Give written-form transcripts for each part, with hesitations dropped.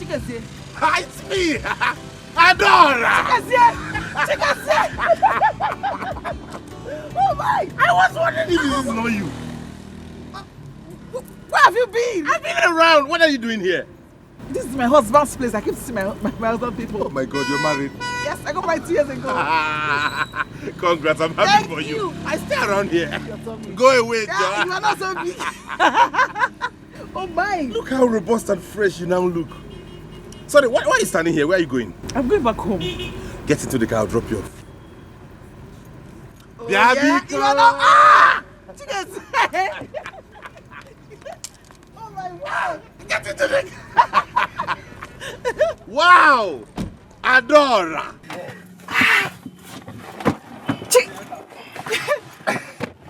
Chikezie. It's me! Adora! Chikezie! Oh my! I was wondering if this is not you. Where have you been? I've been around. What are you doing here? This is my husband's place. I keep seeing my husband people. Oh my God, you're married? Yes, I got married 2 years ago. Congrats, I'm happy for you. I stay around here. Go away, John. You are not so big. Oh my! Look how robust and fresh you now look. Sorry, why are you standing here? Where are you going? I'm going back home. Get into the car, I'll drop you off. Oh, yeah? You are not. Oh my God! Get into the car. Wow! Adora!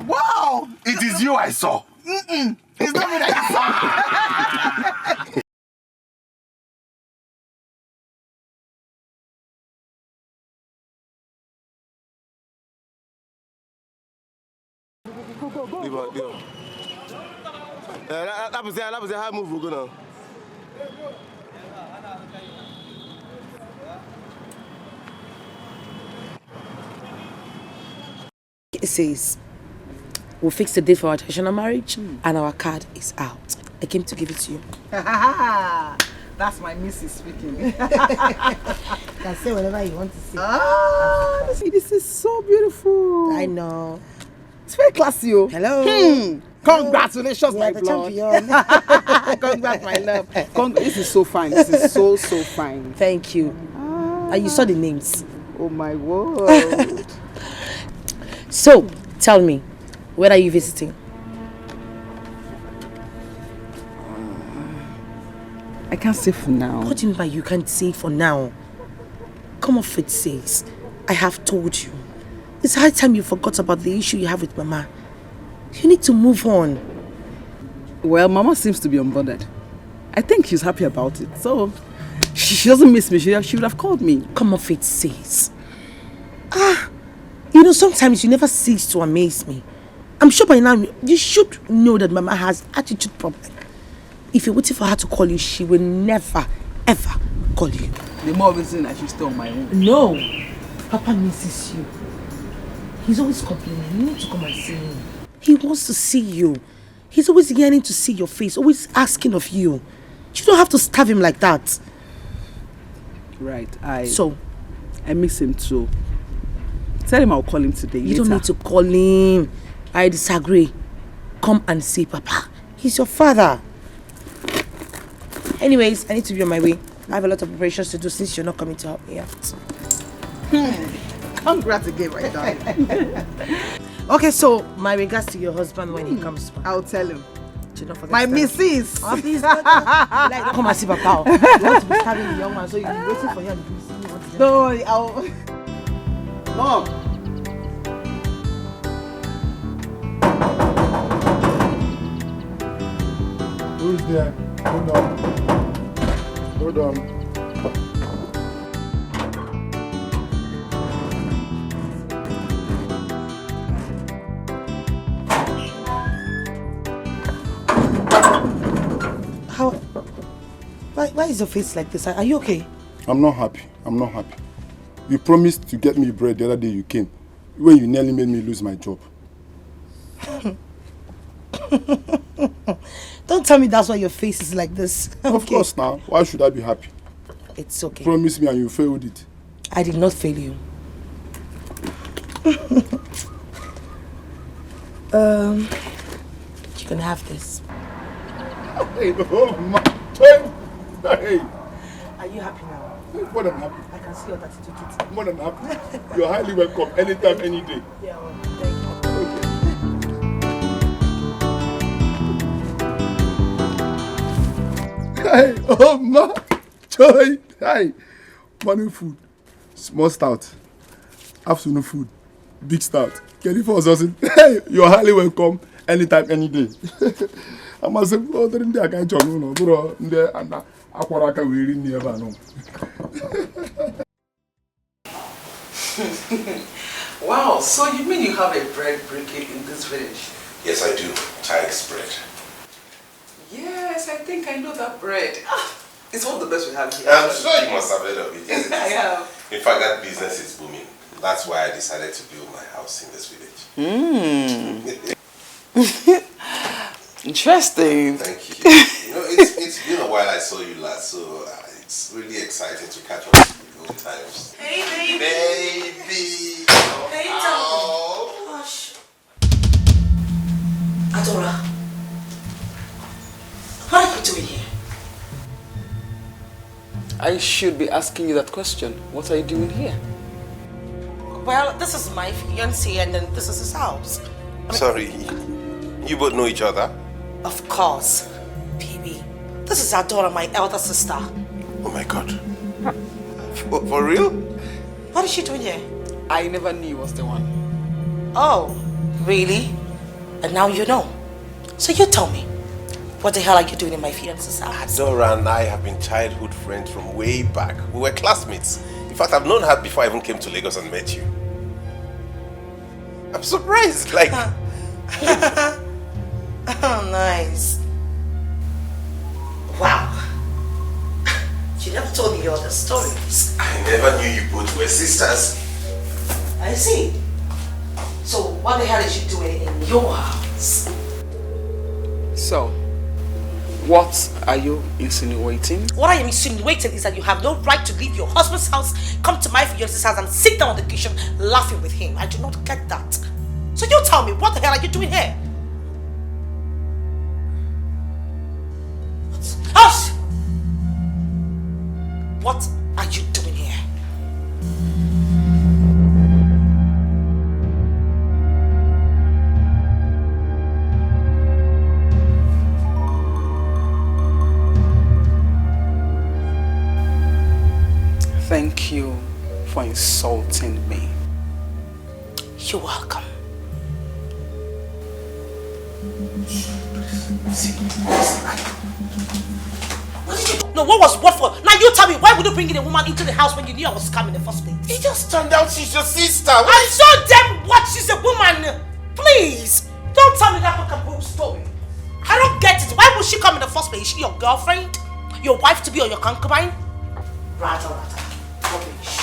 Wow! It is you I saw. It's not me that you saw. That was how move we're gonna. It says we'll fix the date for our traditional marriage and our card is out. I came to give it to you. That's my missus speaking. You can say whatever you want to say. Ah, this is so beautiful. I know. It's very classy. Oh. Hello. Congratulations, my blood. Congrats, my love. This is so fine. This is so fine. Thank you. And you saw the names. Oh my word. So, tell me, where are you visiting? I can't say for now. What do you mean by you can't say for now? Come off it, says. I have told you. It's high time you forgot about the issue you have with Mama. You need to move on. Well, Mama seems to be unbothered. I think she's happy about it. So, she doesn't miss me. She would have called me. Come off it, says. You know, sometimes you never cease to amaze me. I'm sure by now you should know that Mama has attitude problem. If you're waiting for her to call you, she will never, ever call you. The more reason I should stay on my own. No. Papa misses you. He's always complaining. You need to come and see him. He wants to see you. He's always yearning to see your face, always asking of you. You don't have to starve him like that. Right. I miss him too. Tell him I'll call him today. You don't need to call him. I disagree. Come and see Papa. He's your father. Anyways, I need to be on my way. I have a lot of preparations to do since you're not coming to help me out. Congrats again, my darling. Okay, so my regards to your husband when he comes back. I'll tell him. Do not forget My missus. Oh, please, don't come and see Papa. You want to be starving the young man, so you'll be waiting for him to see you. No, I'll... Mom. Who's there? Hold on. Hold on. How? Why is your face like this? Are you okay? I'm not happy. I'm not happy. You promised to get me bread the other day you came, when you nearly made me lose my job. Don't tell me that's why your face is like this. Of course now. Why should I be happy? It's okay. Promise me and you failed it. I did not fail you. You can have this. Hey, oh my. Hey. Are you happy now? More than happy. I can see your attitude. More than happy. You're highly welcome anytime, any day. Yeah, well, thank you. Hey, oh my. Joy. Hey. Morning food. Small stout. Afternoon food. Big stout. Can you force us in? Hey, you're highly welcome anytime, any day. I must say, oh, I can't join you, bro. Wow, so you mean you have a bread briquette in this village? Yes, I do. Chike's bread. Yes, I think I know that bread. It's one of the best we have here. I'm sure you must have heard of it. Yes, it is. I have. In fact, that business is booming. That's why I decided to build my house in this village. Interesting. Thank you. You know, it's been a while I saw you last, so it's really exciting to catch up with the old times. Hey, baby. Baby. Hey, Oh. Gosh. Adora, what are you doing here? I should be asking you that question. What are you doing here? Well, this is my fiancé and then this is his house. Sorry, you both know each other? Of course. Baby, this is Adora, my elder sister. Oh my God. For real? What is she doing here? I never knew you was the one. Oh, really? And now you know. So you tell me, what the hell are you doing in my fiance's house? Adora and I have been childhood friends from way back. We were classmates. In fact, I've known her before I even came to Lagos and met you. I'm surprised, like... Oh, nice. Wow. You never told me your other stories. I never knew you both were sisters. I see. So what the hell is she doing in your house? So, what are you insinuating? What I am insinuating is that you have no right to leave your husband's house, come to my fiance's house and sit down on the kitchen laughing with him. I do not get that. So you tell me, what the hell are you doing here? Hush! What are you doing here? Thank you for insulting me. You're welcome. What did you do? No, what was what for? Now you tell me, why would you bring in a woman into the house when you knew I was coming in the first place? It just turned out she's your sister. I saw them what she's a woman. Please, don't tell me that book story. I don't get it. Why would she come in the first place? Is she your girlfriend? Your wife to be or your concubine? Rata. Rubbish.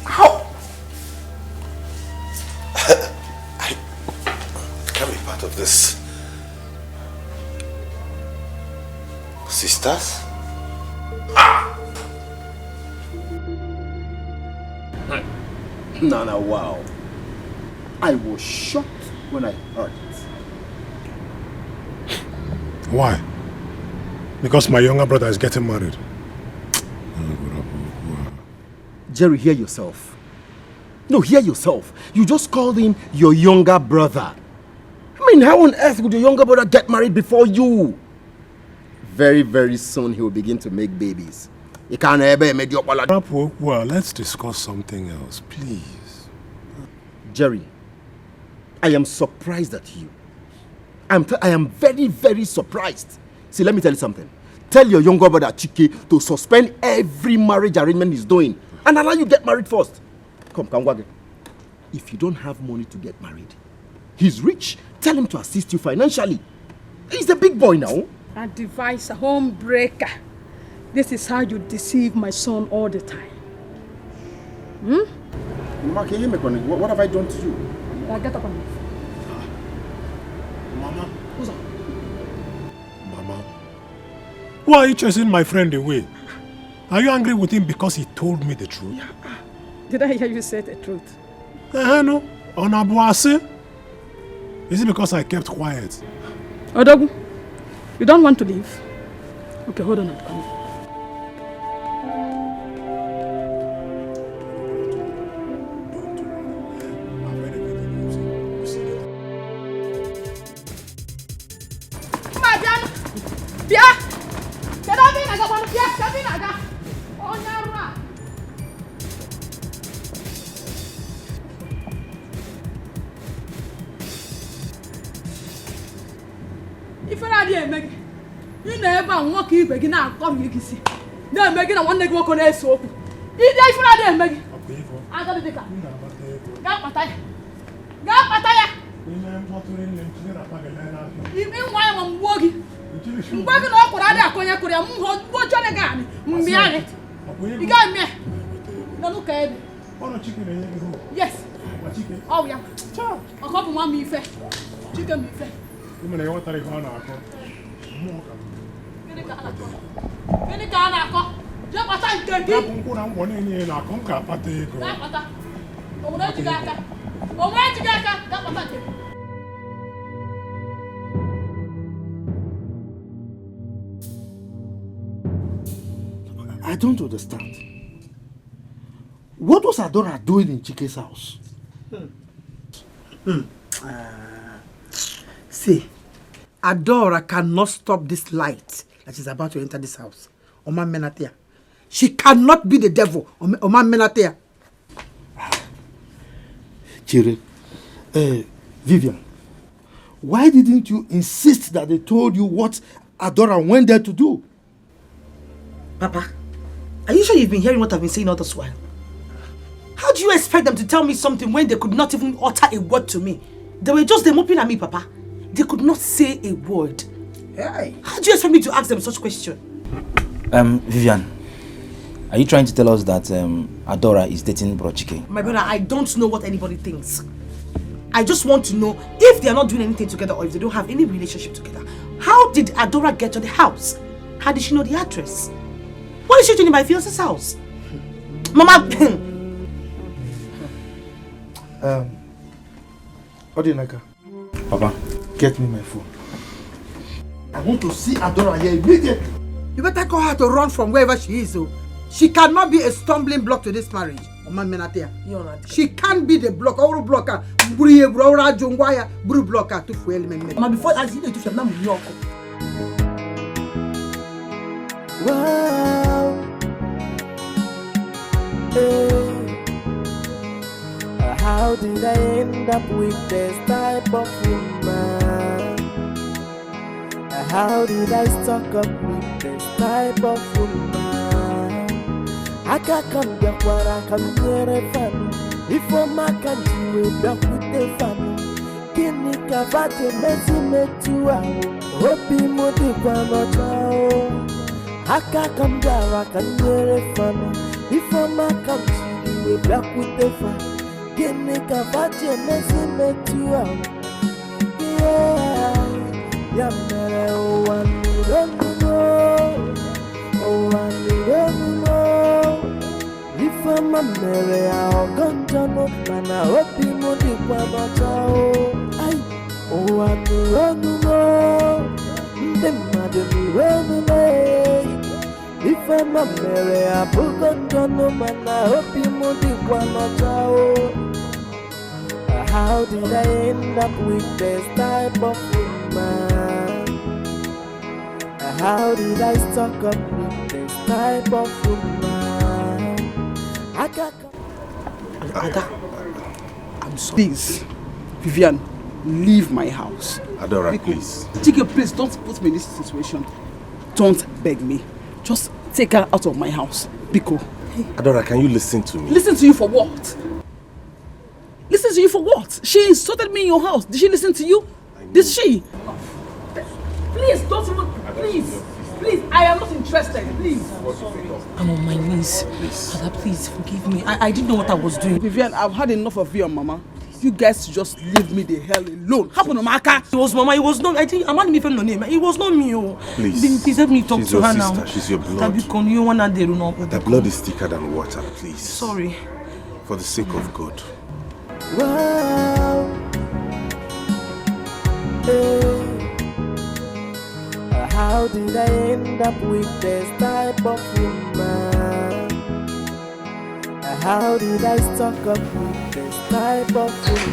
How? I can't be part of this. Sisters? Nana, wow. I was shocked when I heard it. Why? Because my younger brother is getting married. Jerry, hear yourself. No, hear yourself. You just called him your younger brother. I mean, how on earth would your younger brother get married before you? Very, very soon he will begin to make babies. He can't ever make your... Well, let's discuss something else, please. Jerry, I am surprised at you. I am very, very surprised. See, let me tell you something. Tell your younger brother Chike to suspend every marriage arrangement he's doing and allow you get married first. Come, Wage. If you don't have money to get married, he's rich. Tell him to assist you financially. He's a big boy now. A device, a home breaker. This is how you deceive my son all the time. Mama, can you make one? What have I done to you? Get up on me. Mama. Who's up? Mama. Why are you chasing my friend away? Are you angry with him because he told me the truth? Yeah. Did I hear you say the truth? No. Onabuase. Is it because I kept quiet? Odogu, you don't want to leave? Okay, hold on, I'm coming. Agadi Dikeh. Ga pataya. Ga pataya. Imi nwa ya mwogi. Mwogi na okura ada akonya kuria mho chone gani. Mmiare. Iga me. Na no ka ebe. Ono chicken na yego. Yes. Wa chicken. Oh ya. Cha. Okobu ma mi fe. Chicken mi fe. Ime na yawa tare ko na akọ. Mo ka. Gini ka ana akọ. Je pata nkeki. Na kunku na ngwo ni na akọ ka pata ego. Ga pata. Omuno jiga aka. Omuno jiga aka. Ga pata nkeki. I don't understand. What was Adora doing in Chike's house? See, Adora cannot stop this light that is about to enter this house. Oma Menatea. She cannot be the devil. Oma Menatea. Chire, Vivian, why didn't you insist that they told you what Adora went there to do? Papa, are you sure you've been hearing what I've been saying all this while? How do you expect them to tell me something when they could not even utter a word to me? They were just moping at me, Papa. They could not say a word. Hey. How do you expect me to ask them such question? Vivian, are you trying to tell us that Adora is dating Bro Chike? My brother, I don't know what anybody thinks. I just want to know if they are not doing anything together or if they don't have any relationship together. How did Adora get to the house? How did she know the address? What is she doing in my fiance's house? Mama! Odinaka. Papa. Get me my phone. I want to see Adora here immediately. You better call her to run from wherever she is. She cannot be a stumbling block to this marriage. She can't be the block. Or blocker. Blocker to fuel me. Before I see the two of them, wow. How did I end up with this type of woman? How did I stuck up with this type of woman? I can't come back where I come near a fan. If I'm a country, back with the fan. Kini kavate mezi metua. Hopi modi kwa mochao. I can't come back, I come near a fan. If I'm a country, back with the fan. Kini kavate mezi metua. Yeah. Yamere oh one don't know. Oh one don't know. If I'm a mere I'll go no man I hope you know the one oh one don't know. The mother me run away. If I'm a mere I'll go no man I hope you know the one how did I end up with this type of woman? How did I stuck up with this type of woman? I can't. I'm sorry. Please, Vivian, leave my house. Adora, please. Dikeh, please don't put me in this situation. Don't beg me. Just take her out of my house. Biko. Adora, can you listen to me? Listen to you for what? Listen to you for what? She insulted me in your house. Did she listen to you? Did she? Please, don't even... Please. Please, I am not interested. Please. I'm on my knees. Please. Father, please forgive me. I didn't know what I was doing. Vivian, I've had enough of you and Mama. You guys just leave me the hell alone. Happen to Maka. It was Mama. It was not... I'm not even no name. It was not me. Please. Please let me talk to her now. She's your blood. The blood is thicker than water, please. Sorry. For the sake of God. Wow. How did I end up with this type of woman? How did I stuck up with this type of woman?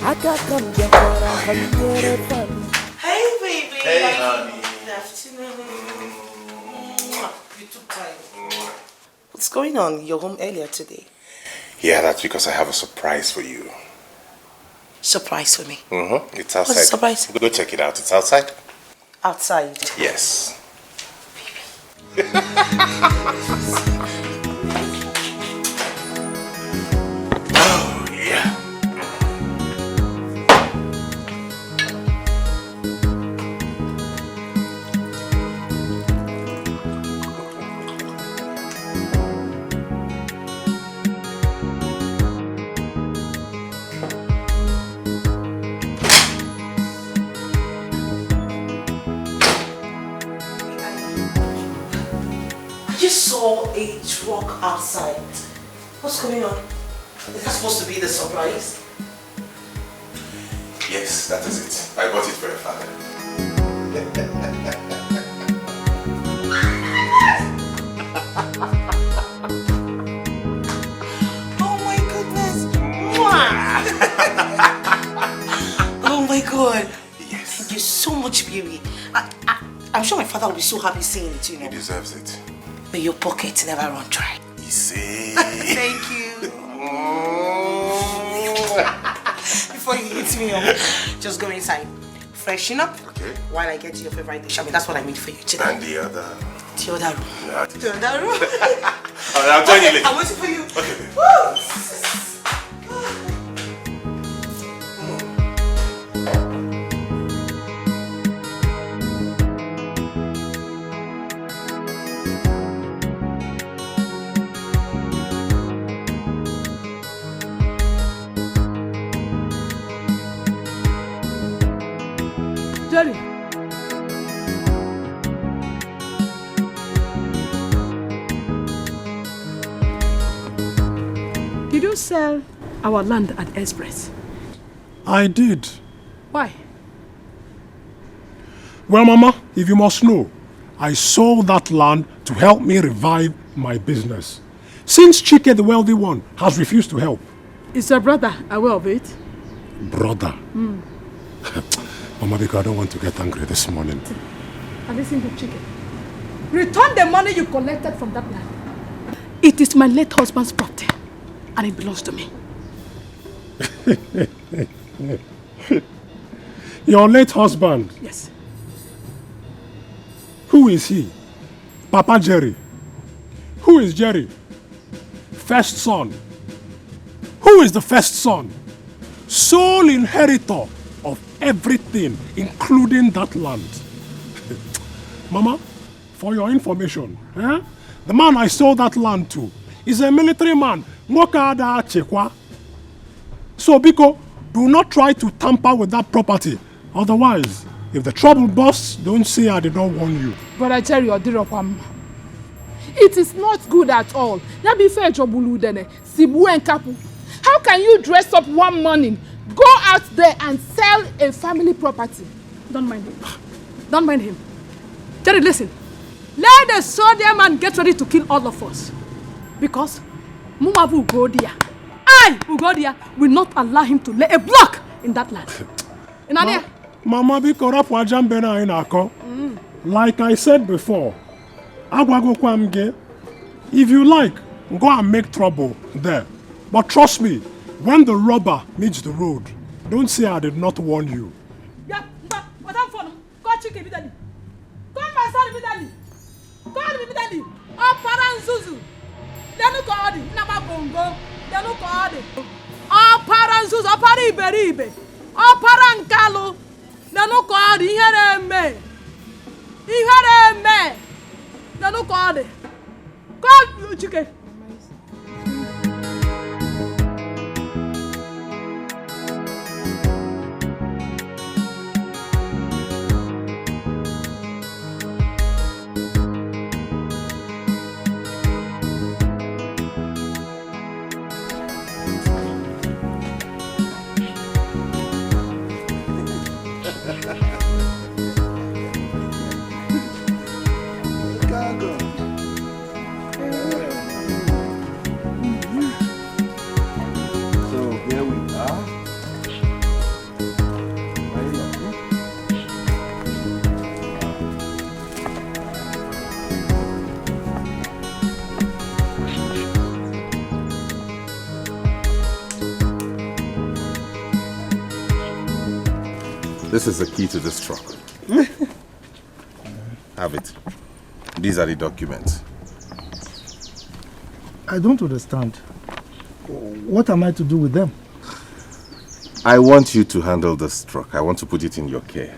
I can't come back where I can get it from. Hey, baby. Hey, honey. Good afternoon. You took time. What's going on? You're home earlier today. Yeah, that's because I have a surprise for you. Surprise for me? Mm-hmm. It's outside. What's a surprise? Go check it out. It's outside. Outside? Yes. saw a truck outside. What's going on? Is that supposed to be the surprise? Yes, that is it. I bought it for your father. Oh my goodness! Oh my God! Yes. Thank you so much, baby. I'm sure my father will be so happy seeing it, you know. He deserves it. May your pockets never run dry. He say. Thank you. Before you hit me up, just go inside, freshen up. Okay. While I get to your favorite dish. I mean, that's what I made for you today. And the other. The other room. Yeah. The other room. I'll join you later. I'm waiting for you. Okay. Woo! Jerry. Did you sell our land at Express? I did. Why? Well, Mama, if you must know, I sold that land to help me revive my business. Since Chike, the wealthy one, has refused to help. Is your brother aware of it? Brother. Mama, because I don't want to get angry this morning. And listen to Chike. Return the money you collected from that land. It is my late husband's property, and it belongs to me. Your late husband? Yes. Who is he? Papa Jerry. Who is Jerry? First son. Who is the first son? Sole inheritor of everything, including that land. Mama, for your information, the man I sold that land to is a military man. So, Biko, do not try to tamper with that property. Otherwise, if the trouble bursts, don't say I did not warn you. Brother Jerry, it is not good at all. How can you dress up one morning, go out there and sell a family property? Don't mind him. Don't mind him. Jerry, listen. Let the soldier man get ready to kill all of us. Because Muma Ugodia, Ugodia, will not allow him to lay a block in that land. Mama, like I said before, if you like, go and make trouble there. But trust me, when the rubber meets the road, don't say I did not warn you. Chike. This is the key to this truck. Have it. These are the documents. I don't understand. What am I to do with them? I want you to handle this truck. I want to put it in your care.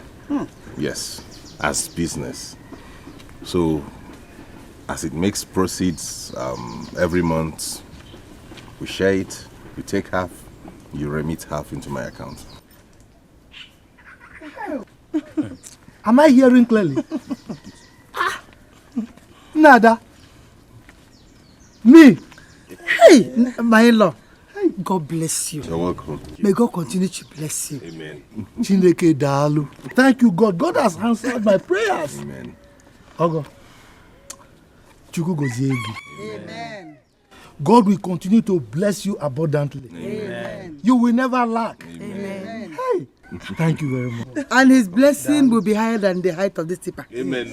Yes, as business. So, as it makes proceeds every month, we share it, we take half, you remit half into my account. Am I hearing clearly? Nada. Me? Hey, my in-law. God bless you. You're welcome. May God continue to bless you. Amen. Chineke dalu. Thank you, God. God has answered my prayers. Amen. Ogo. Chukwu gozie gị. Amen. God will continue to bless you abundantly. Amen. You will never lack. Amen. Hey. Thank you very much. And his blessing will be higher than the height of this tipper. Amen.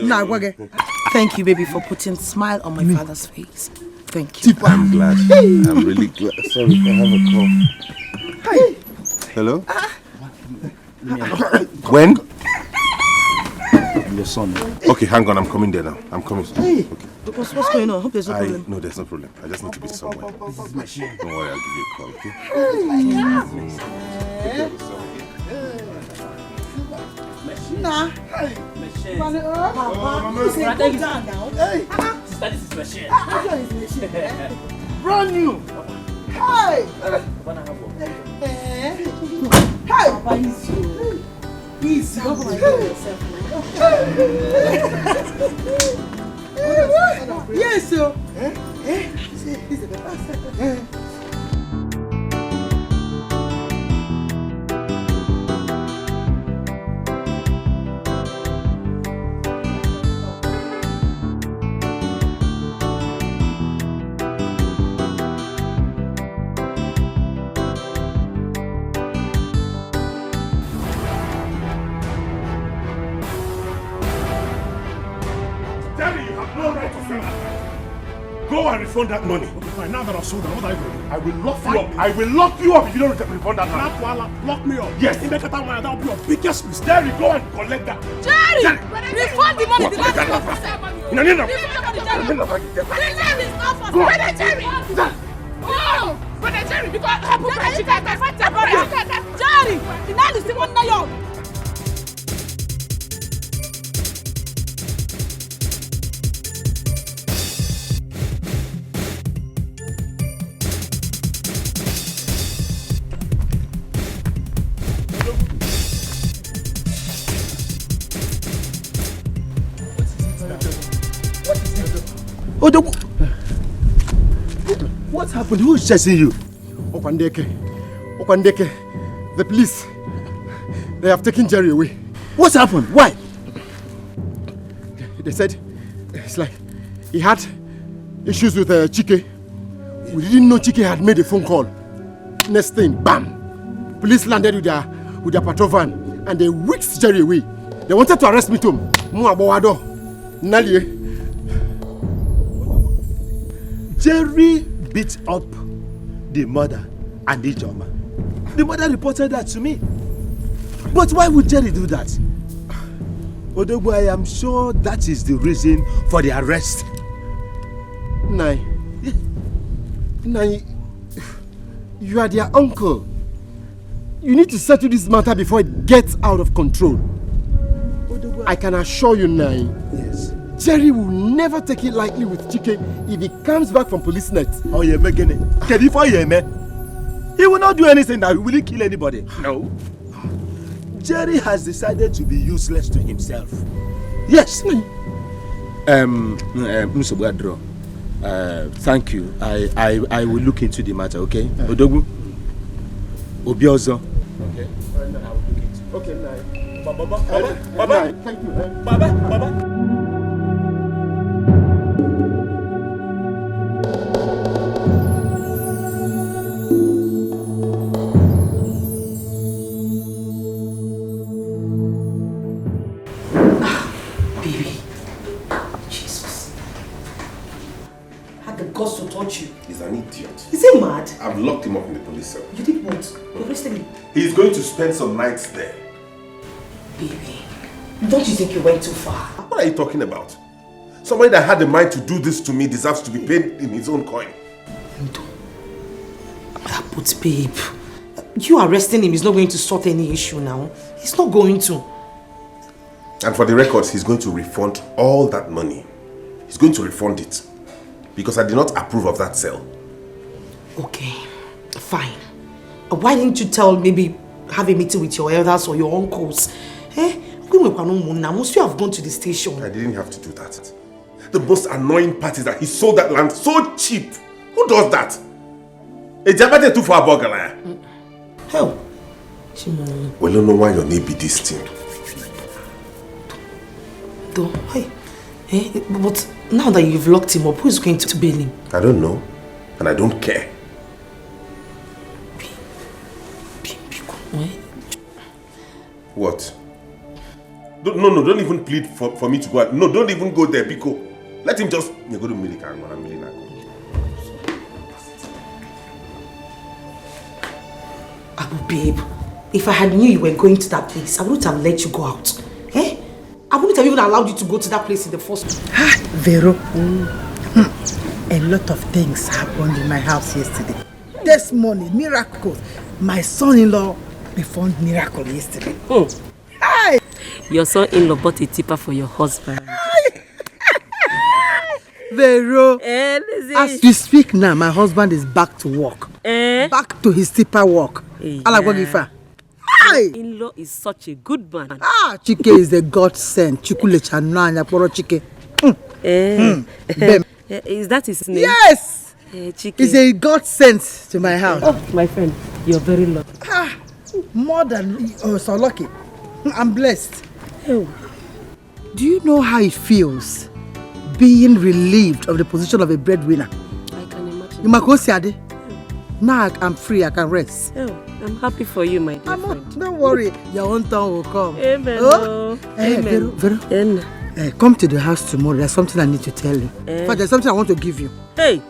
Thank you, baby, for putting a smile on my father's face. Thank you. I'm glad. I'm really glad. Sorry, I have a call. Hey. Hello? When? Your son. Okay, hang on. I'm coming there now. I'm coming. Hey. Okay. What's going on? Hope there's no problem. No, there's no problem. I just need to be somewhere. Don't worry, I'll give you a call, okay? Nah. Hey. Papa, you say go down now. Hey. Sister, this is machine. Which one is machine? Brand new. Hey. Hey. Papa, easy. Easy. Go for yourself. Yes, sir. Go and refund that money. Okay, fine. Now that I've sold that, what are you doing? I will lock you up. I will lock you up if you don't refund that money. Lock me up. Yes. In that will be your biggest mistake. Jerry, go and collect that. Jerry! Refund the money. Brother Jerry, because I put my chicken, I fight the brother. Jerry! The man is the one now. What happened? Who is chasing you? Okondeke, the police. They have taken Jerry away. What happened? Why? They said it's like he had issues with Chike. We didn't know Chike had made a phone call. Next thing, bam! Police landed with their patrol van and they whisked Jerry away. They wanted to arrest me too. Jerry beat up the mother and the Ijoma. The mother reported that to me. But why would Jerry do that? Odogwu, I am sure that is the reason for the arrest. Nai, you are their uncle. You need to settle this matter before it gets out of control. Odogwu, I can assure you, Nai. Yes. Jerry will never take it lightly with Chike if he comes back from police net. Oh, yeah, making it. He will not do anything that will kill anybody. No. Jerry has decided to be useless to himself. Yes. Mr. Bwadro, thank you. I will look into the matter, okay? Odogwu, Obiozo. Okay. I will look into it. Okay, Baba. Thank you. Baba. He's an idiot. Is he mad? I've locked him up in the police cell. You did what? You arrested him? He's going to spend some nights there. Baby, don't you think you went too far? What are you talking about? Somebody that had the mind to do this to me deserves to be paid in his own coin. But babe, you arresting him is not going to sort any issue now. He's not going to. And for the records, he's going to refund all that money. He's going to refund it. Because I did not approve of that sale. Okay, fine. Why didn't you maybe have a meeting with your elders or your uncles? Must you have gone to the station? I didn't have to do that. the most annoying part is that he sold that land so cheap. Who does that? A Jabate too far burger. Hell. Well, I don't know why your name be this thing. Though, hey, but now that you've locked him up, who's going to bail him? I don't know, and I don't care. What? No, don't even plead for me to go out. No, don't even go there, Biko. Let him just go to Milika and Milina. Abu, babe, if I had knew you were going to that place, I wouldn't have let you go out. Eh? I wouldn't have even allowed you to go to that place in the first place. Vero, a lot of things happened in my house yesterday. This morning, miracles. My son-in-law performed miracle yesterday. Hi! Your son-in-law bought a tipper for your husband. Vero, as we speak now, my husband is back to work. Back to his tipper work. Yeah. In-law is such a good man. Chike is a godsend. Chikule chananya poro Chike. Is that his name? Yes! Chike. He's a godsend to my house. Oh, my friend, you're very lucky. More than so lucky. I'm blessed. Do you know how it feels being relieved of the position of a breadwinner? I can imagine. You might go see now I'm free, I can rest. I'm happy for you, my dear friend. Don't worry, your own turn will come. Amen. Amen. Vero, come to the house tomorrow. There's something I need to tell you. In fact, there's something I want to give you. Hey,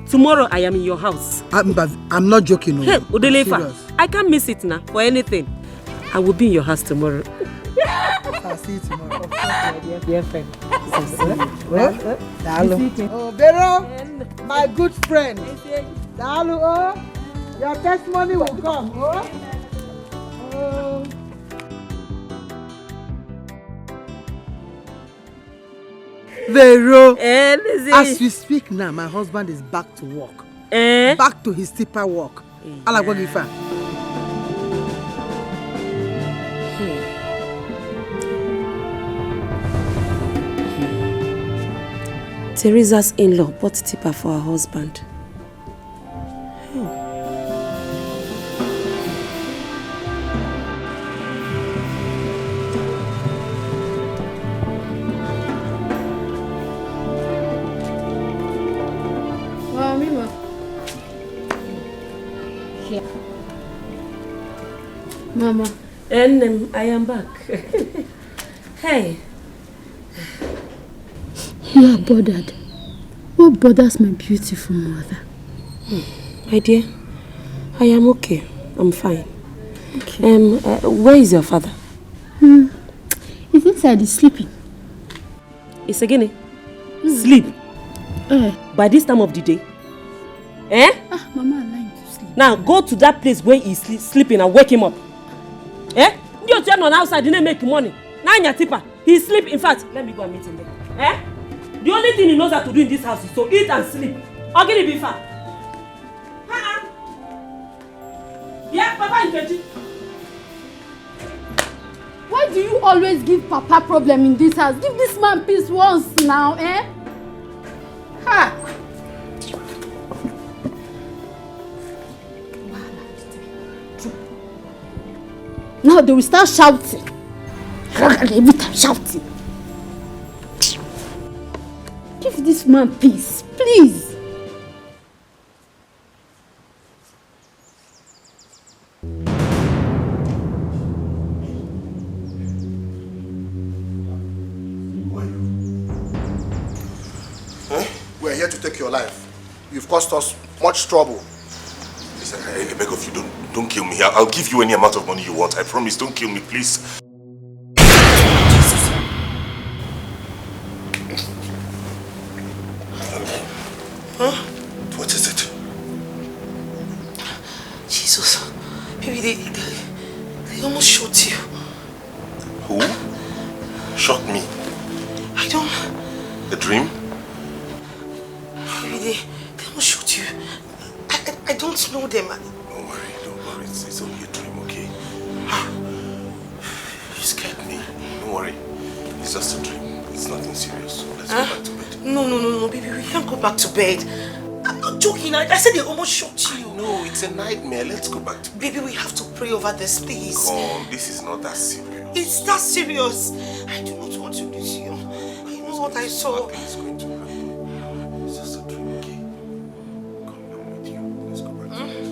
tomorrow I am in your house. I'm not joking. Hey, Udelefa, I can't miss it now for anything. I will be in your house tomorrow. I'll see you tomorrow. My dear friend. Oh, Vero, my good friend. Dalu, your testimony will come. Vero, as we speak now, my husband is back to work. Back to his tipper work. Alagogifa. Teresa's in-law bought tipper for her husband. Mama. And I am back. Hey. You are bothered. What bothers my beautiful mother? My dear, I am okay. I'm fine. Okay. Where is your father? He's inside, he's sleeping. It's again? Sleep? By this time of the day? Mama, I'm lying to sleep. Now go to that place where he's sleeping and wake him up. You turn on outside, didn't make money. Now in your tipper, he's sleeping. In fact, let me go and meet him there. The only thing he knows how to do in this house is to eat and sleep. I'll get it before. Yeah, Papa Nkechi. Why do you always give Papa problem in this house? Give this man peace once now, Now they will start shouting. Every time shouting. Give this man peace, please. We're here to take your life. You've caused us much trouble. Listen, I beg of you, don't kill me. I'll give you any amount of money you want. I promise, don't kill me, please. What is it? Jesus. Baby, they almost shot you. Who? Shot me? I don't... A dream? Baby, they almost shot you. I don't know them. Don't worry. It's only a dream, okay? You scared me. Don't worry. It's just a dream. It's nothing serious. Let's go back to bed. No, baby, we can't go back to bed. I'm not joking. I said they almost shot you. No, it's a nightmare. Let's go back to bed. Baby, we have to pray over this, please. Come on, this is not that serious. It's that serious. I do not want to lose you. I know what I saw. Nothing is going to happen. It's just a dream, okay? Come, I'm with you. Let's go back to bed.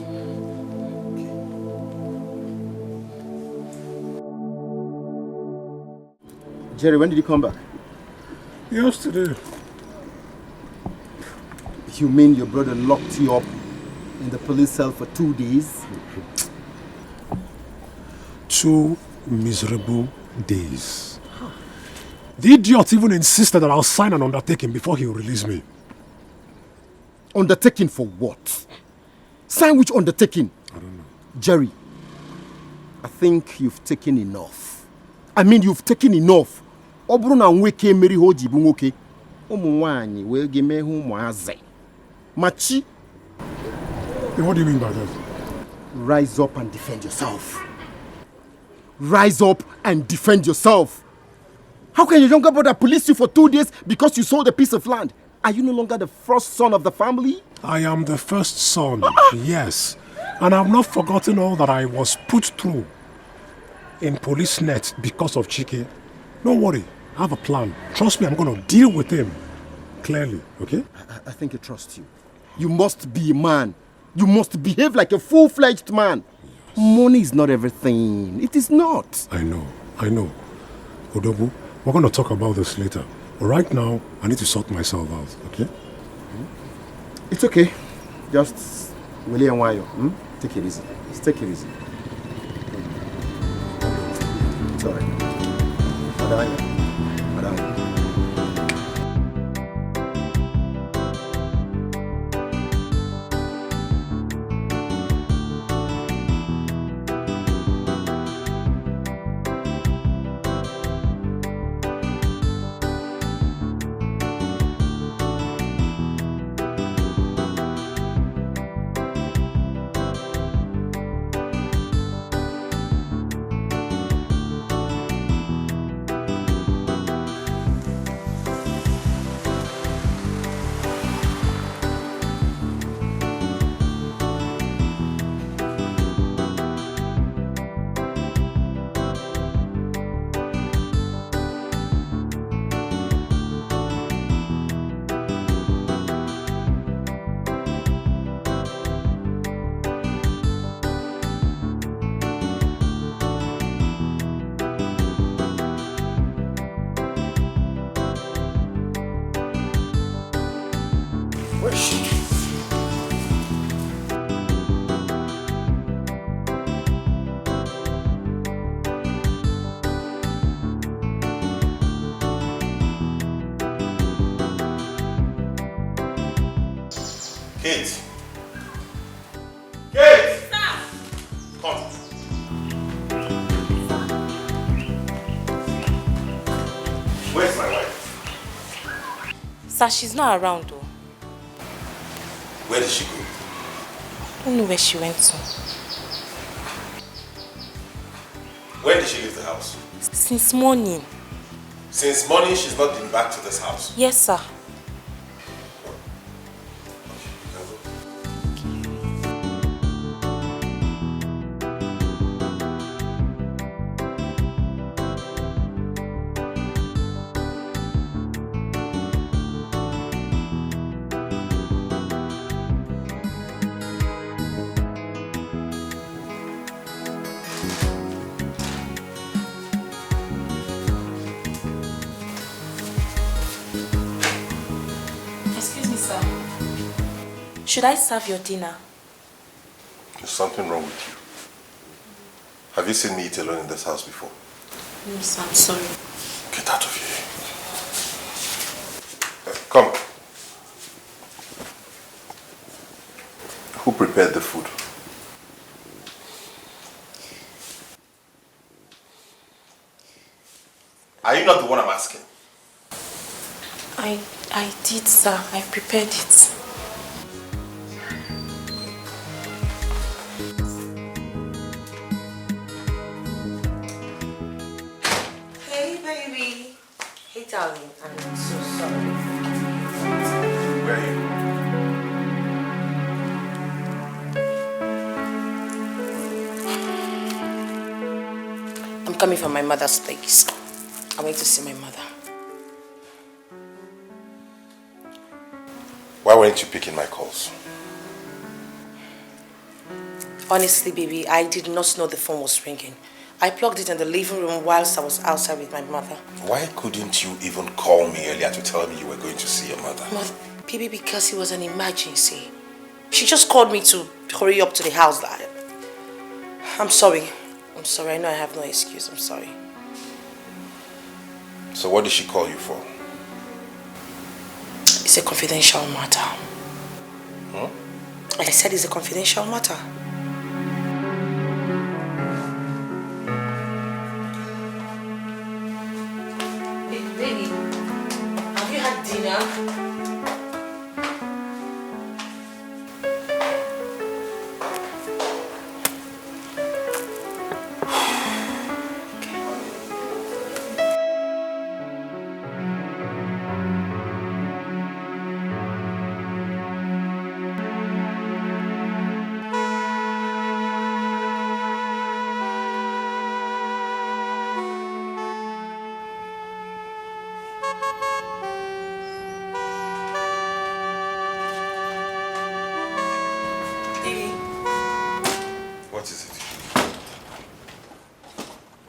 Okay. Jerry, when did you come back? Yesterday. You mean your brother locked you up in the police cell for 2 days? 2 miserable days. The idiot even insisted that I'll sign an undertaking before he'll release me. Undertaking for what? Sign which undertaking? I don't know. Jerry, I think you've taken enough. I mean, you've taken enough. Obruna nweke meri hoji bu nwoke. Umu nwanyi we ge mehu umuaze. Machi. What do you mean by that? Rise up and defend yourself. Rise up and defend yourself. How can your younger brother police you for 2 days because you sold a piece of land? Are you no longer the first son of the family? I am the first son, yes. And I've not forgotten all that I was put through in police net because of Chike. Don't worry, I have a plan. Trust me, I'm going to deal with him clearly, okay? I think I trust you. You must be a man. You must behave like a full-fledged man. Money is not everything. It is not. I know. Odogu, we're going to talk about this later. But right now, I need to sort myself out, okay? It's okay. Just Willie and Wayo. Take it easy. Just take it easy. It's all right. Madam. Kate! Kate! Come. Where's my wife? Sir, she's not around though. Where did she go? I don't know where she went to. When did she leave the house? Since morning. Since morning, she's not been back to this house? Yes, sir. Should I serve your dinner? There's something wrong with you. Have you seen me eat alone in this house before? No, sir, I'm sorry. Get out of here. Come. Who prepared the food? Are you not the one I'm asking? I did, sir. I prepared it. Hey, baby. Hey, darling. coming from my mother's place. I went to see my mother. Why weren't you picking my calls? Honestly, baby, I did not know the phone was ringing. I plugged it in the living room whilst I was outside with my mother. Why couldn't you even call me earlier to tell me you were going to see your mother? Baby, because it was an emergency. She just called me to hurry up to the house. I'm sorry. I'm sorry. I know I have no excuse. I'm sorry. So what did she call you for? It's a confidential matter. Huh? I said it's a confidential matter. Baby, have you had dinner?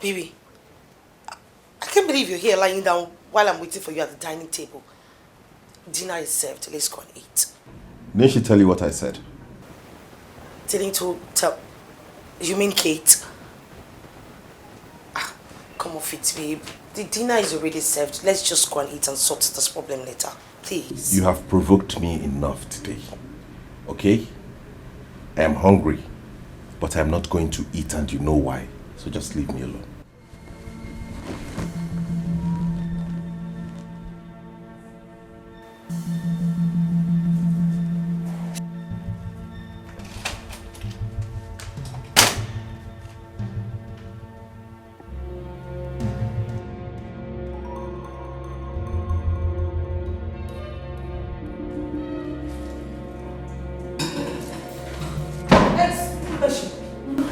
Baby, I can't believe you're here lying down while I'm waiting for you at the dining table. Dinner is served. Let's go and eat. Didn't she tell you what I said? Didn't tell... You mean Kate? Come off it, babe. The dinner is already served. Let's just go and eat and sort this problem later. Please. You have provoked me enough today. Okay? I am hungry, but I'm not going to eat, and you know why. So just leave me alone.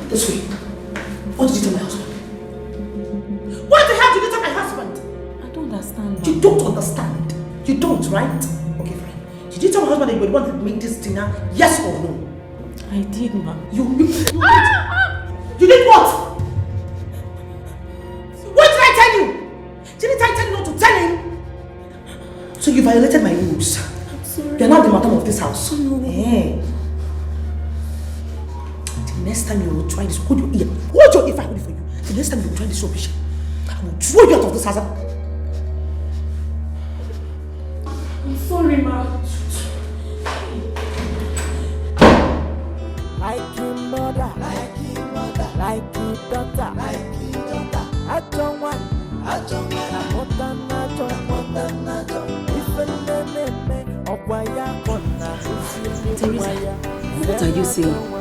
This way. What did you tell my husband? What the hell did you tell my husband? I don't understand. You don't understand. You don't, right? Okay, fine. Did you tell my husband that you would want to make this dinner? Yes or no? I did, ma. You did what? What did I tell you? Didn't I tell you not to tell him? So you violated my rules. I'm sorry. You're not the madam of this house. No. Hey. Next time you will try this, hold your ear. Hold your ear if I hold it for you. The next time you will try this rubbish, I will throw you out of this house. I'm sorry, ma. Like your mother, like your daughter, I don't want, Teresa, what are you saying?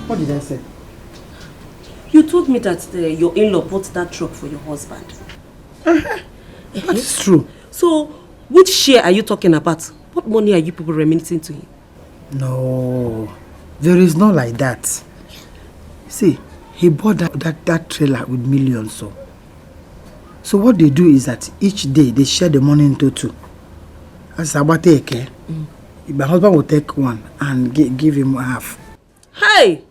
What did I say? You told me that your in-law bought that truck for your husband. That is true. So, which share are you talking about? What money are you people remitting to him? No, there is no like that. See, he bought that trailer with millions. So what they do is that each day they share the money into two. As about Dikeh, my husband will take one and give him half. Hey!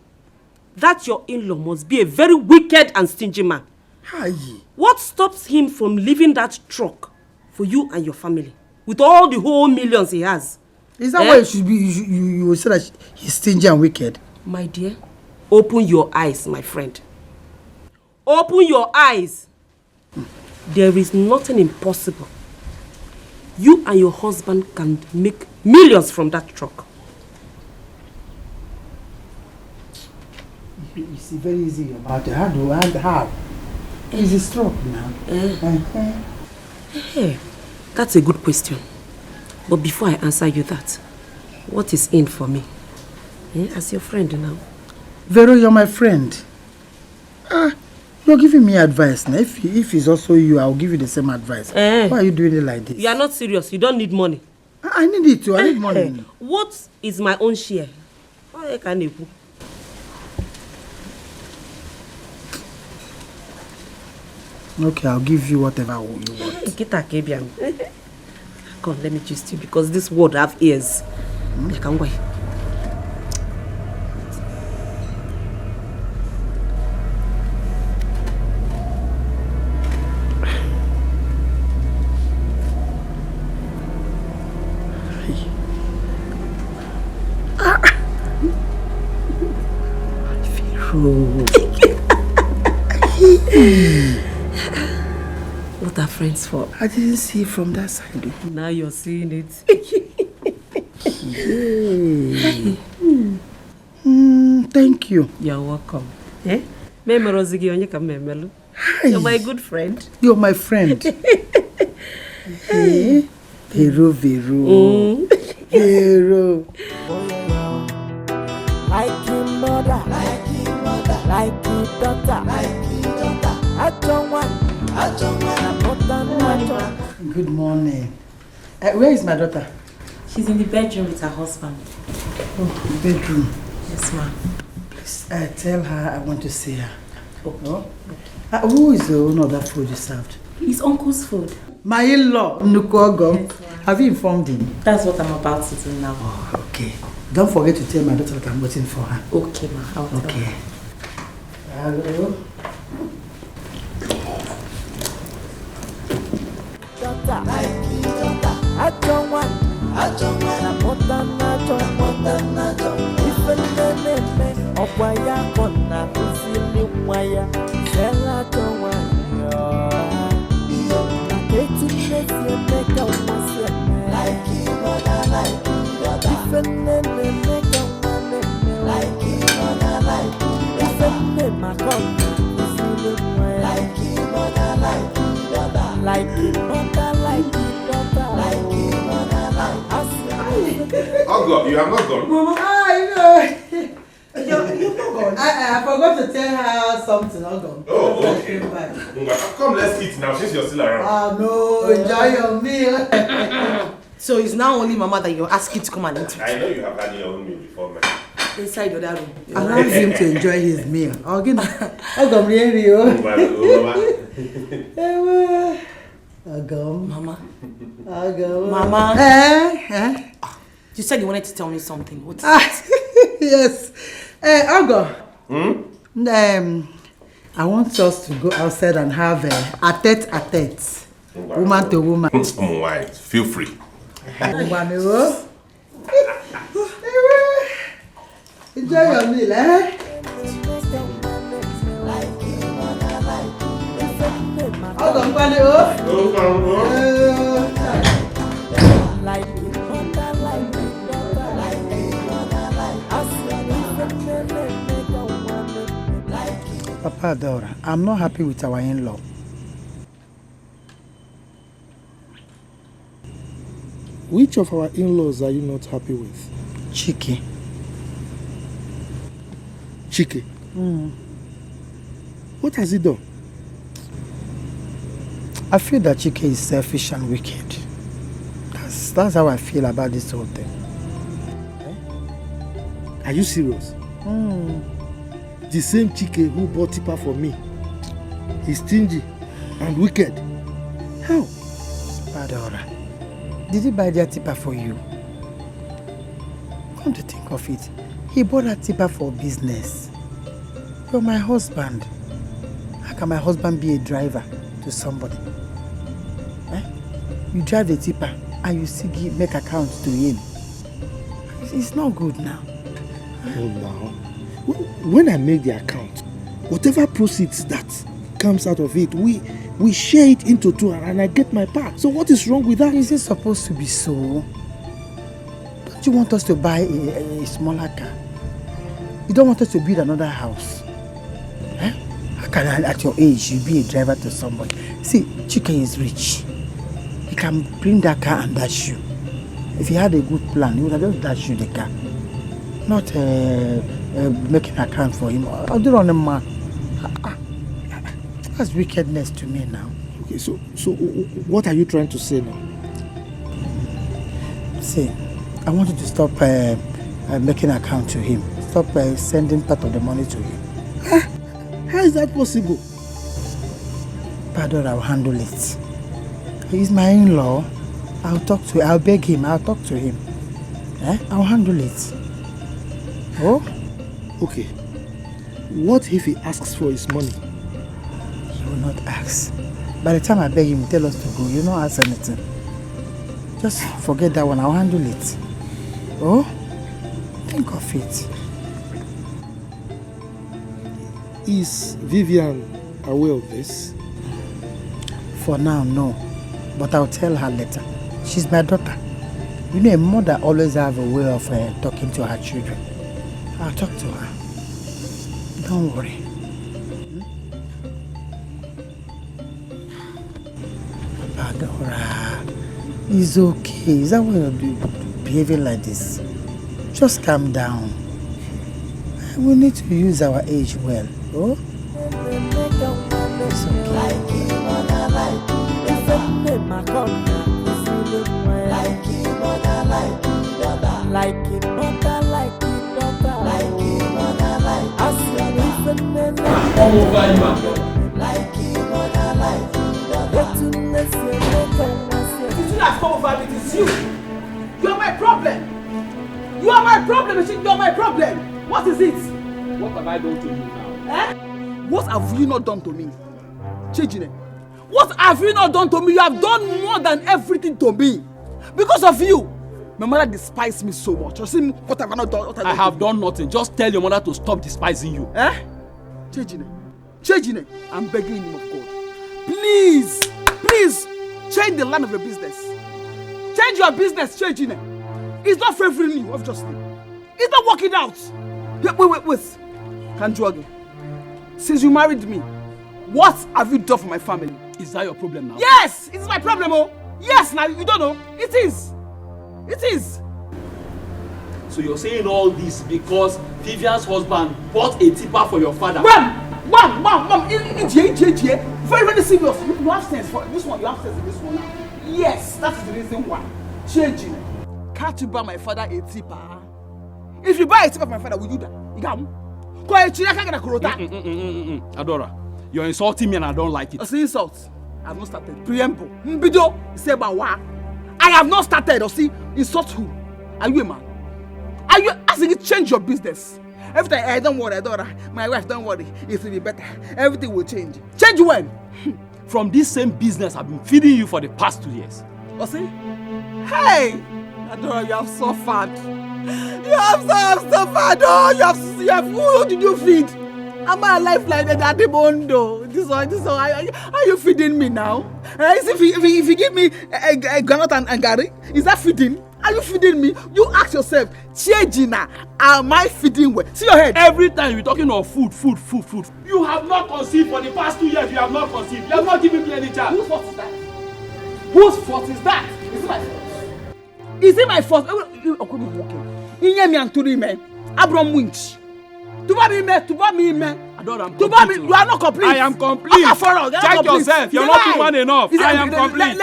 That your in-law must be a very wicked and stingy man. Hi. What stops him from leaving that truck for you and your family? With all the whole millions he has. Is that why it should be, you will say that he's stingy and wicked? My dear, open your eyes, my friend. Open your eyes. There is nothing impossible. You and your husband can make millions from that truck. It's very easy about it. How? Easy stroke now. Hey, that's a good question. But before I answer you that, what is in for me? As your friend now. Vero, you're my friend. You're giving me advice now. If it's also you, I'll give you the same advice. Why are you doing it like this? You are not serious. You don't need money. I need it too. I need money. What is my own share? Okay, I'll give you whatever you want. God, let me just you because this word have ears. You can go. What are friends for? I didn't see it from that side. Now you're seeing it. Thank you. You're welcome. Eh? You're my good friend. You're my friend. Vero. Like your mother, like your mother, like your daughter, like your daughter. I don't want Good morning. Where is my daughter? She's in the bedroom with her husband. Oh, bedroom. Yes, ma'am. Please tell her I want to see her. Oh? Who is the owner of that food you served? It's uncle's food. My in-law, Nukuogo. Have you informed him? That's what I'm about to do now. Oh, okay. Don't forget to tell my daughter that I'm waiting for her. Okay, ma. I'll tell her. Hello? Daughter, like your daughter. I don't want more than if a name of wire gonna be silly wire. Tell I don't want you. Make a like you, mother, like you, daughter. If a name make a money, like you, mother, like you, if a name my God, like you, mother, like you, daughter. Like you, mother, like you, daughter. Like you, mother, like Uncle, you have not gone. Mama, you're not gone. I forgot to tell her something. Not gone. Oh, okay. Come, let's eat now since you're still around. No, enjoy your meal. So it's now only Mama that you're asking to come and eat. I know you have had your own meal before, man. Inside your other room. Allow him to enjoy his meal. Ogum. Mama. Mama. You said you wanted to tell me something. What is it? Yes. Ogo. I want us to go outside and have APETE. Woman to woman. Why? Feel free. Enjoy your meal, eh? Papa Adora, I'm not happy with our in-law. Which of our in-laws are you not happy with? Chike. Chike? What has he done? I feel that Chike is selfish and wicked. That's how I feel about this whole thing. Are you serious? The same Chike who bought Tipa for me. He's stingy and wicked. How? Adora, did he buy that Tipa for you? Come to think of it, he bought that Tipa for business. You're my husband. How can my husband be a driver to somebody? You drive the Tipa and you still make accounts to him. It's not good now. Oh, now. When I make the account, whatever proceeds that comes out of it, we share it into two and I get my part. So what is wrong with that? Is it supposed to be so? Don't you want us to buy a smaller car? You don't want us to build another house? How can at your age you be a driver to somebody? See, Chike is rich. He can bring that car and dash you. If he had a good plan, he would have just dashed you the car. Not making an account for him. I'll do it on a man. That's wickedness to me now. Okay, so what are you trying to say now? See, I want you to stop making an account to him. Stop sending part of the money to him. How is that possible? Papa Adora will handle it. He's my in-law. I'll talk to him. I'll beg him. I'll talk to him. I'll handle it. Oh? Okay. What if he asks for his money? He will not ask. By the time I beg him, tell us to go. You don't ask anything. Just forget that one. I'll handle it. Oh? Think of it. Is Vivian aware of this? For now, no. But I'll tell her later. She's my daughter. You know, a mother always have a way of talking to her children. I'll talk to her. Don't worry. Papa Adora, it's okay. Is that why you're behaving like this? Just calm down. We need to use our age well. Oh? It's okay. It is you. You are my problem. You are my problem. You are my problem. What is it? What have I done to you now? What have you not done to me? Chijine, what have you not done to me? You have done more than everything to me. Because of you, my mother despises me so much. You see, what have I not done? I have done nothing. Just tell your mother to stop despising you. Chijine, I'm begging you of God. Please, change the line of your business. Change your business, Chijine. It's not favoring you, obviously. It's not working out. Wait. Kanjuage, since you married me, what have you done for my family? Is that your problem now? Yes, it's my problem, oh. Yes, now you don't know. It is. So you're saying all this because Vivian's husband bought a tipper for your father? Mom, very, very serious. You have sense for this one. You have sense in this one now. Yes, that is the reason why. Changing. Can't you buy my father a tipper? If you buy a tipper for my father, will you die? Adora, you're insulting me and I don't like it. It's an insult. I have not started. Preamble. Mbido, say about what? I have not started. Or see, insult who? Are you a man? Are you asking you to change your business? Every time, don't worry, Adora. My wife, don't worry. It will be better. Everything will change. Change when? From this same business I've been feeding you for the past 2 years. Oh, see? Hey! Adora, you have suffered. You have suffered. Oh, you have. Who did you feed? Am I alive like that at the Bondo? This one. Are you feeding me now? If you give me a granite and gari, is that feeding? Are you feeding me? You ask yourself, Chiejina, am I feeding well? See your head. Every time you're talking of food. You have not conceived for the past 2 years. You have not conceived. You have not given me any chance. Whose fault is that? Whose fault is that? Is it my fault? Is it my fault? Inye mi anturi me. Abram winch. Tuba mi me. Adora, you are not complete. I am complete. Check yourself. You're not man enough. I am complete.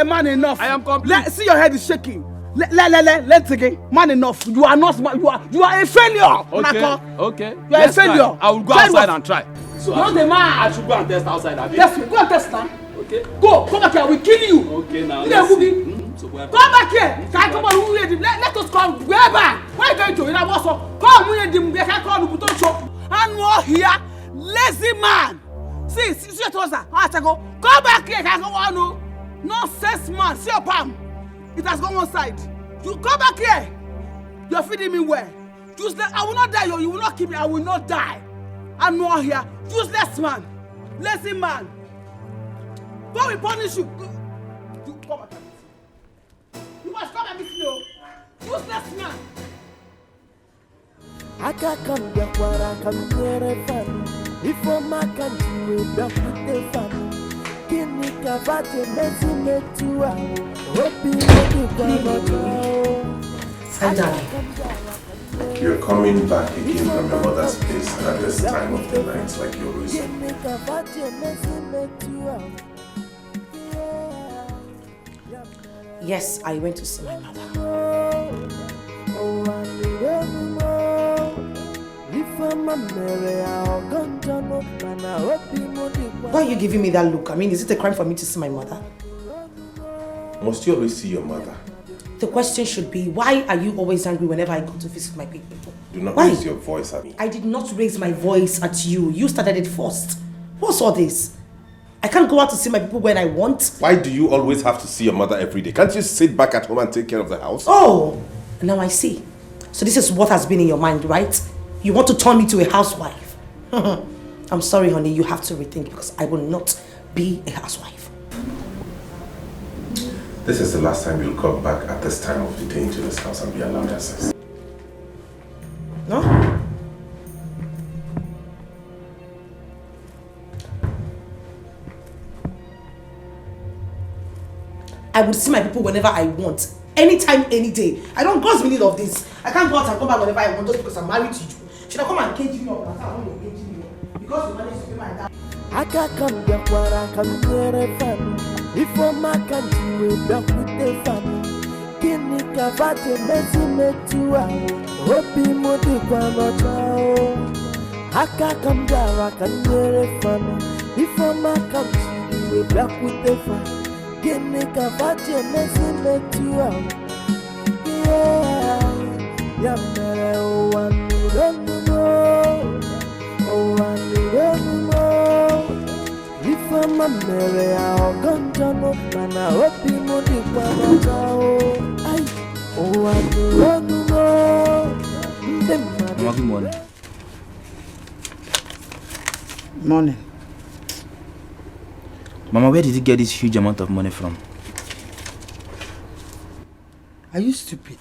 Man enough. I am complete. See your head is shaking. Let's again. Man enough. You are not. You are a failure. Okay. You are a failure. I will go outside and try. So not the man. I should go and test outside. Yes, go and test now. Okay. Go. Come back here. I will kill you. Okay, now. So come back here. Come on. Let us come. Where back? Where are you going to? In a come. We can't call the button shop. And more here, lazy man. See your trouser. Come back here. Come on. Nonsense man. See your palm. It has gone one side. You come back here. You're feeding me well. Useless. I will not die. You will not keep me. I will not die. And more here. Useless man. Lazy man. God will punish you. You come back. You must come and meet me. Useless man. Aka kambia kwara kamnyere fanu Ifo makanjiwe dakute fanu Kini kavaje mezi metua Hopi wedi kwa moto Hi, darling. You're coming back again from your mother's place at this time of the night like you always do. Yes, I went to see my mother. Why are you giving me that look? I mean, is it a crime for me to see my mother? Must you always see your mother? The question should be, why are you always angry whenever I go to visit my people? Do not raise your voice at me. I did not raise my voice at you. You started it first. What's all this? I can't go out to see my people when I want. Why do you always have to see your mother every day? Can't you sit back at home and take care of the house? Oh, now I see. So this is what has been in your mind, right? You want to turn me to a housewife. I'm sorry, honey, you have to rethink because I will not be a housewife. This is the last time you'll come back at this time of the day into this house and be allowed access. No? I will see my people whenever I want. Anytime, any day. I don't go to the middle of this. I can't go out and come back whenever I want just because I'm married to you. Should I come and cage me up? I want to cage me up. Because you managed to be my dad. I can't come back where I come near a family. If I'm a country, we're back with the family. Can you cover the messy metua? Hope more to one child. I can't come back, I come near a family. If I'm a country, we're back with the family. Can you cover the messy metua? Yeah, man, one don't know. Oh, one don't know. If I'm a Mary, I'll go to no man. I hope you know the one. Oh, I don't know. Mama, good morning. Morning. Mama, where did you get this huge amount of money from? Are you stupid?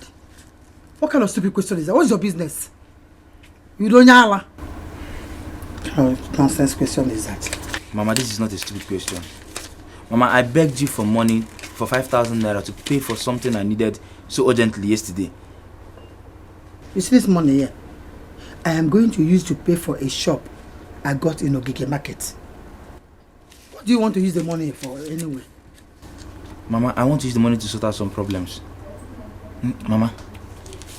What kind of stupid question is that? What's your business? You don't know. What kind of nonsense question is that? Mama, this is not a stupid question. Mama, I begged you for money for 5,000 naira to pay for something I needed so urgently yesterday. You see this money here? I am going to use to pay for a shop I got in Dikeh market. What do you want to use the money for anyway? Mama, I want to use the money to sort out some problems. Mama,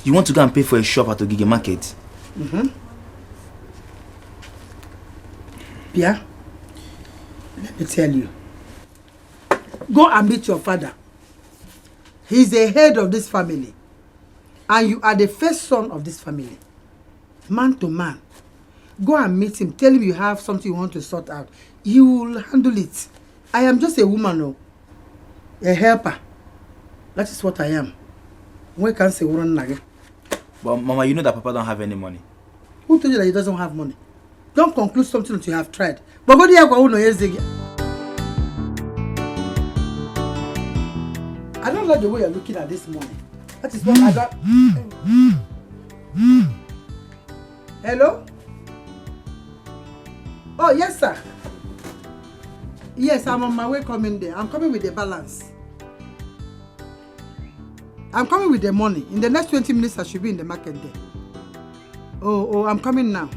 you want to go and pay for a shop at Dikeh market? Mm-hmm. Yeah? Let me tell you. Go and meet your father. He's the head of this family. And you are the first son of this family. Man to man. Go and meet him. Tell him you have something you want to sort out. He will handle it. I am just a woman, no. A helper. That is what I am. Why can't say woman? But Mama, you know that Papa don't have any money. Who told you that he doesn't have money? Don't conclude something that you have tried. But go there, I don't like the way you're looking at this morning. That is what I got. Hello? Oh, yes, sir. Yes, I'm on my way coming there. I'm coming with the balance. I'm coming with the money. In the next 20 minutes, I should be in the market there. Oh, I'm coming now.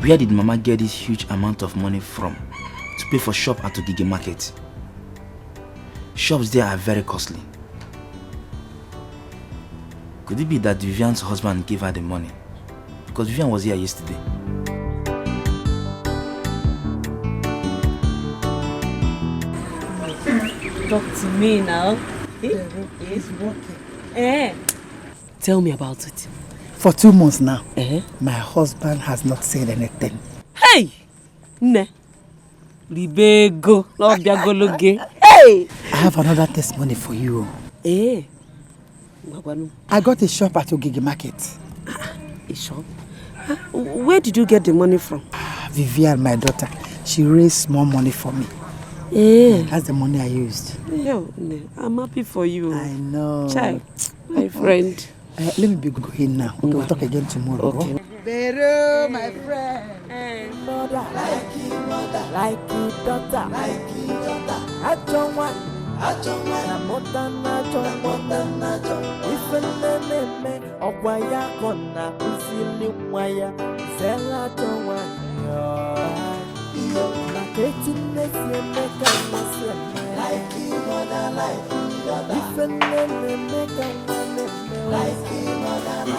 Where did Mama get this huge amount of money from to pay for shop at Dikeh market? Shops there are very costly. Could it be that Vivian's husband gave her the money? Because Vivian was here yesterday. Talk to me now. It's working. Tell me about it. For 2 months now, my husband has not said anything. Hey! Ne. Libego. Hey! I have another testimony for you. I got a shop at Dikeh market. A shop? Where did you get the money from? Vivian, my daughter, she raised small money for me. That's the money I used. Yo, I'm happy for you. I know. Child, my friend. Let me be going now. Okay, we'll talk again tomorrow. Okay. Vero, my friend. Mother, like you, daughter, like you, daughter. I don't want. If Good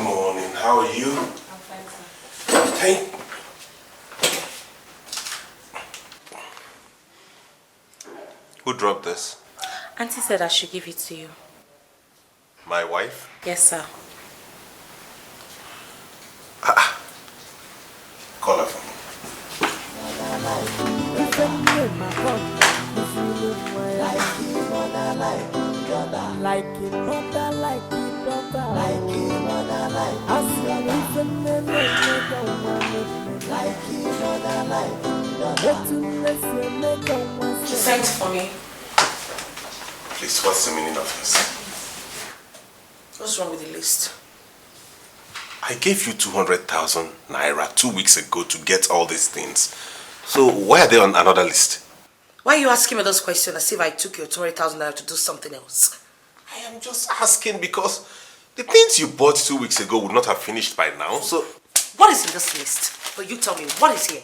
morning, how are you? I'm fine, sir. Hey. Who dropped this? Auntie said I should give it to you. My wife? Yes, sir. Call her for me. She sent for me. Please, what's the meaning of this? What's wrong with the list? I gave you 200,000 naira 2 weeks ago to get all these things. So why are they on another list? Why are you asking me those questions as if I took your 200,000 naira to do something else? I am just asking because the things you bought 2 weeks ago would not have finished by now, so... What is in this list? But you tell me, what is here?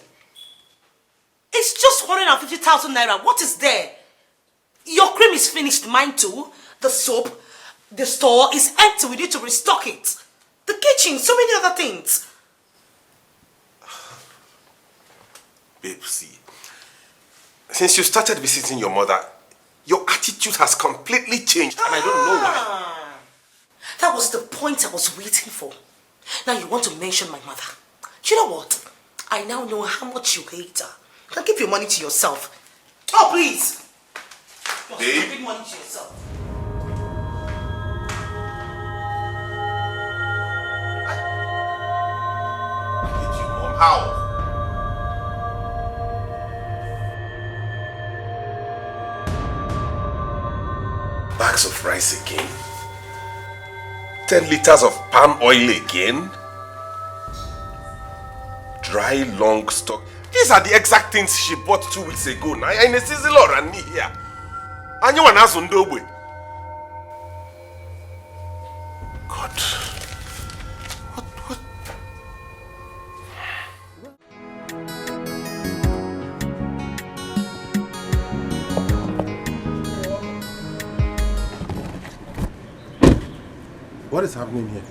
It's just 150,000 naira. What is there? Your cream is finished, mine too. The soap, the store is empty. We need to restock it. The kitchen, so many other things. Babe, see. Since you started visiting your mother, your attitude has completely changed and I don't know why. That was the point I was waiting for. Now you want to mention my mother. You know what? I now know how much you hate her. You can give your money to yourself. Oh, please. Babe? Give money to yourself. How? Bags of rice again? 10 liters of palm oil again? Dry long stock. These are the exact things she bought 2 weeks ago. Now in a sizzler and me here. And you want to do it? God. What is happening here?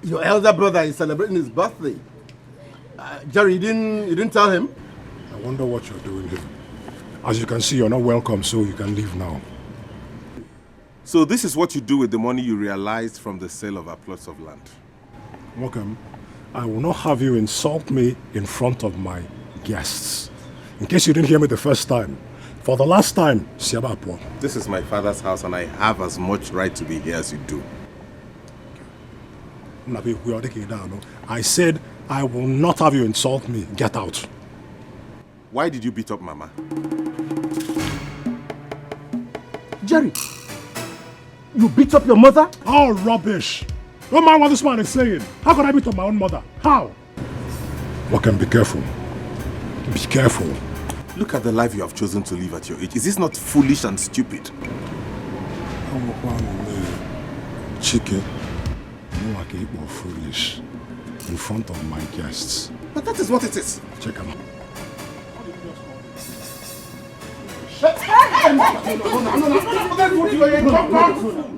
Your elder brother is celebrating his birthday. Jerry, you didn't tell him? I wonder what you're doing here. As you can see, you're not welcome, so you can leave now. So this is what you do with the money you realized from the sale of our plots of land? Welcome. I will not have you insult me in front of my guests. In case you didn't hear me the first time, for the last time, Siabapo. This is my father's house and I have as much right to be here as you do. I said I will not have you insult me. Get out. Why did you beat up Mama? Jerry, you beat up your mother? Oh, rubbish. Don't mind what this man is saying. How could I beat up my own mother? How? Welcome, be careful. Be careful. Look at the life you have chosen to live at your age. Is this not foolish and stupid? Chike, you are capable foolish in front of my guests. But that is what it is. Check them out. No.